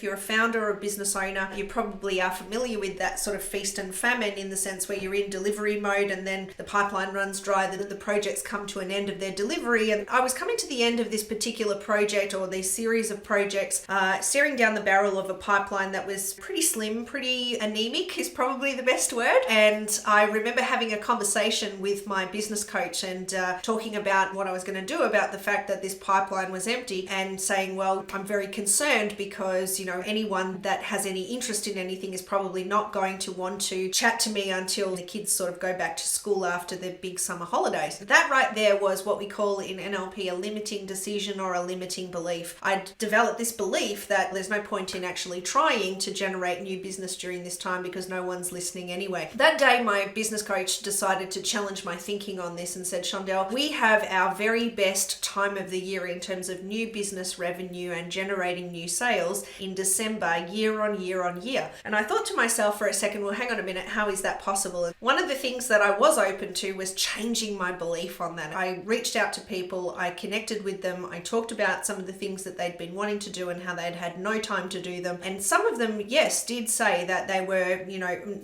you're a founder or a business owner, you probably are familiar with that sort of feast and famine, in the sense where you're in delivery mode and then the pipeline runs dry, the projects come to an end of their delivery. And I was coming to the end of this particular project, or these series of projects, staring down the barrel of a pipeline that was pretty slim, pretty anemic is probably the best word. And I remember having a conversation with my business coach and talking about what I was going to do about the fact that this pipeline was empty, and saying, well, I'm very concerned because, anyone that has any interest in anything is probably not going to want to chat to me until the kids sort of go back to school after the big summer holidays. That right there was what we call in NLP a limiting decision, or a limiting belief. I'd developed this belief that there's no point in actually trying to generate new business during this time because no one's listening anyway. That day, my business coach decided to challenge my thinking on this and said, Shondell, we have our very best time of the year in terms of new business revenue and generating new sales in December, year on year on year. And I thought to myself for a second, well, hang on a minute, how is that possible? And one of the things that I was open to was changing my belief on that. I reached out to people, I connected with them, I talked about some of the things that they'd been wanting to do and how they'd had no time to do them. And some of them, yes, did say that they were,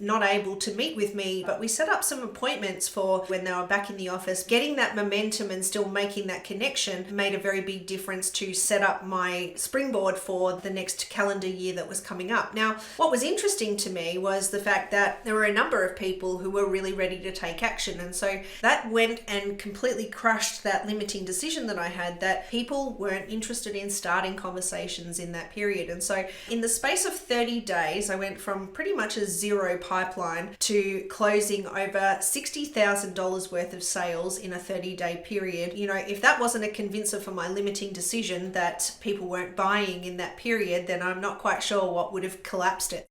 not able to meet with me, but we set up some appointments for when they were back in the office. Getting that momentum and still making that connection made a very big difference to set up my springboard for the next calendar year that was coming up. Now, what was interesting to me was the fact that there were a number of people who were really ready to take action. And so that went and completely crushed that limiting decision that I had, that people weren't interested in starting conversations in that period. And so in the space of 30 days, I went from pretty much a zero pipeline to closing over $60,000 worth of sales in a 30-day period. If that wasn't a convincer for my limiting decision that people weren't buying in that period, then I'm not quite sure what would have collapsed it.